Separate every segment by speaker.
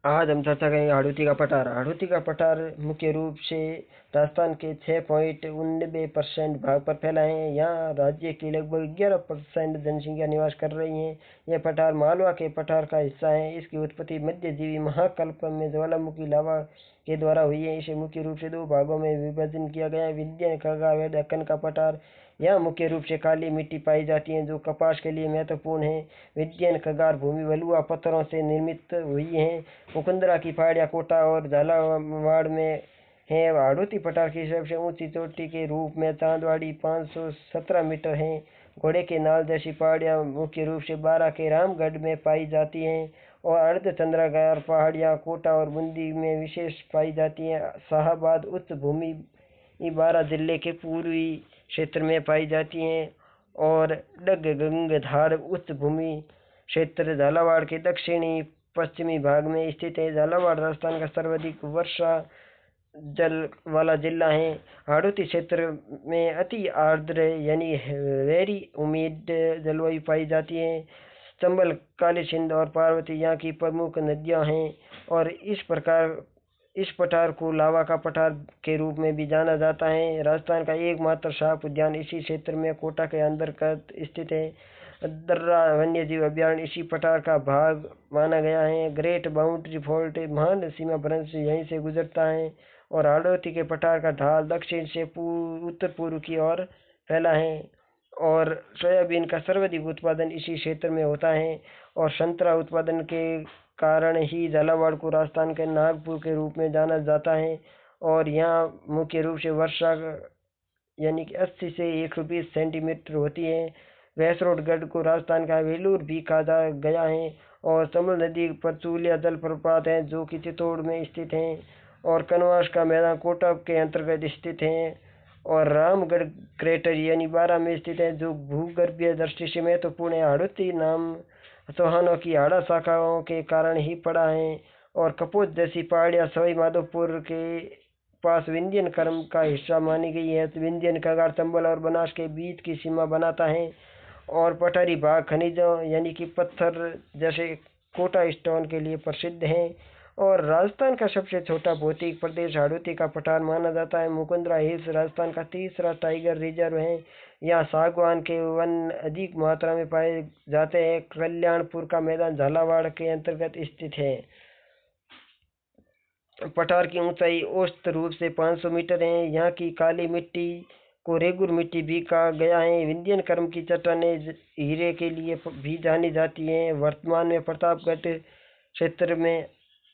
Speaker 1: आज हम चर्चा करेंगे हाड़ौती का पठार। हाड़ौती का पठार मुख्य रूप से राजस्थान के 6.99% भाग पर फैला है। यहाँ राज्य की लगभग 11% जनसंख्या निवास कर रही है। यह पठार मालवा के पठार का हिस्सा है। इसकी उत्पत्ति मध्यजीवी महाकल्प में ज्वालामुखी लावा के द्वारा हुई है। इसे मुख्य रूप से दो भागों में विभाजन किया गया है, विंध्य खगा व दक्कन का पठार। यहाँ मुख्य रूप से काली मिट्टी पाई जाती है जो कपास के लिए महत्वपूर्ण है। विंध्य खगार भूमि बलुआ पत्थरों से निर्मित हुई है। मुकुंदरा की पहाड़ियाँ कोटा और झालावाड़ में है। हाड़ौती पठार की सबसे ऊंची चोटी के रूप में चांदवाड़ी 517 मीटर है। घोड़े के नाल जैसी पहाड़ियाँ मुख्य रूप से बारा के रामगढ़ में पाई जाती हैं और अर्धचंद्राकार पहाड़ियाँ कोटा और बूंदी में विशेष पाई जाती हैं। शाहाबाद उच्च भूमि बारा जिले के पूर्वी क्षेत्र में पाई जाती हैं और गंगधार उच्च भूमि क्षेत्र झालावाड़ के दक्षिणी पश्चिमी भाग में स्थित है। झालावाड़ राजस्थान का सर्वाधिक वर्षा जल वाला जिला है। हाड़ौती क्षेत्र में अति आर्द्र यानी वेरी उमिड जलवायु पाई जाती है। चंबल, काली सिंध और पार्वती यहाँ की प्रमुख नदियाँ हैं और इस पठार को लावा का पठार के रूप में भी जाना जाता है। राजस्थान का एकमात्र साफ उद्यान इसी क्षेत्र में कोटा के अंतर्गत स्थित है। दर्रा वन्यजीव अभयारण्य इसी पठार का भाग माना गया है। ग्रेट बाउंड्री फॉल्ट महान सीमा भ्रंश यहीं से गुजरता है और हाड़ौती के पठार का ढाल दक्षिण से उत्तर पूर्व की ओर फैला है और सोयाबीन का सर्वाधिक उत्पादन इसी क्षेत्र में होता है और संतरा उत्पादन के कारण ही झालावाड़ को राजस्थान के नागपुर के रूप में जाना जाता है और यहाँ मुख्य रूप से वर्षा यानी कि 80 से 120 सेंटीमीटर होती है। वैसरोडगढ़ को राजस्थान का वेलूर भी कहा गया है और चंबल नदी पर चूलिया जलप्रपात है जो कि चित्तौड़ में स्थित है और कनवास का मैदान कोटा के अंतर्गत स्थित है और रामगढ़ क्रेटर यानी बारा में स्थित है जो भूगर्भीय दृष्टि से महत्वपूर्ण है। हाड़ौती नाम चौहानों की हाड़ा शाखाओं के कारण ही पड़ा है और कपोत जैसी पहाड़ियाँ सवाई माधोपुर के पास विंध्यन कर्म का हिस्सा मानी गई है। विंध्यन कगार चंबल और बनास के बीच की सीमा बनाता है और पठारी भाग खनिजों यानी कि पत्थर जैसे कोटा स्टोन के लिए प्रसिद्ध है और राजस्थान का सबसे छोटा भौतिक प्रदेश हाड़ौती का पठार माना जाता है। मुकुंदरा हिल्स राजस्थान का तीसरा टाइगर रिजर्व है। यहाँ सागवान के वन अधिक मात्रा में पाए जाते हैं। कल्याणपुर का मैदान झालावाड़ के अंतर्गत स्थित है। पठार की ऊंचाई औसत रूप से 500 मीटर है। यहाँ की काली मिट्टी को रेगुर मिट्टी भी कहा गया है। विंध्यन कर्म की चट्टानें हीरे के लिए भी जानी जाती हैं। वर्तमान में प्रतापगढ़ क्षेत्र में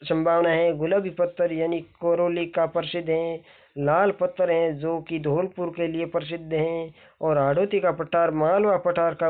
Speaker 1: संभावना है। गुलाबी पत्थर यानी कोरोली का प्रसिद्ध है। लाल पत्थर हैं जो कि धौलपुर के लिए प्रसिद्ध हैं और हाड़ौती का पठार मालवा पठार का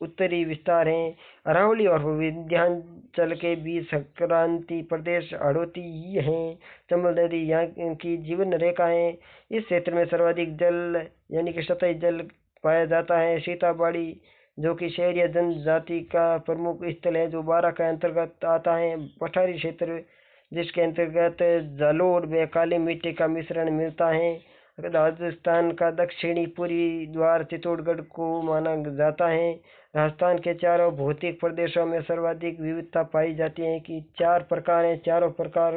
Speaker 1: उत्तरी विस्तार है। अरावली और विंध्याचल के बीच संक्रांति प्रदेश हाड़ौती ही है। चंबल नदी यहाँ की जीवन रेखा है। इस क्षेत्र में सर्वाधिक जल यानी कि सतही जल पाया जाता है। सीताबाड़ी जो कि शहरी जनजाति का प्रमुख स्थल है जो बारा के अंतर्गत आता है। पठारी क्षेत्र जिसके अंतर्गत जालोर में काली मिट्टी का मिश्रण मिलता है। राजस्थान का दक्षिणी पूरी द्वार चित्तौड़गढ़ को माना जाता है। राजस्थान के चारों भौतिक प्रदेशों में सर्वाधिक विविधता पाई जाती है कि 4 प्रकार हैं। चारों प्रकार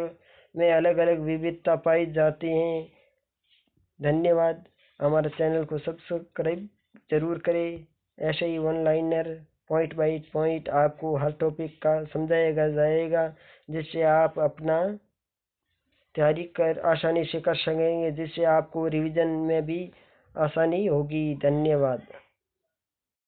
Speaker 1: में अलग अलग विविधता पाई जाती है। धन्यवाद। हमारे चैनल को सब्सक्राइब जरूर करें। ऐसे ही one liner point by point आपको हर टॉपिक का समझाया जाएगा जिससे आप अपना तैयारी कर आसानी से कर सकेंगे, जिससे आपको रिवीजन में भी आसानी होगी। धन्यवाद।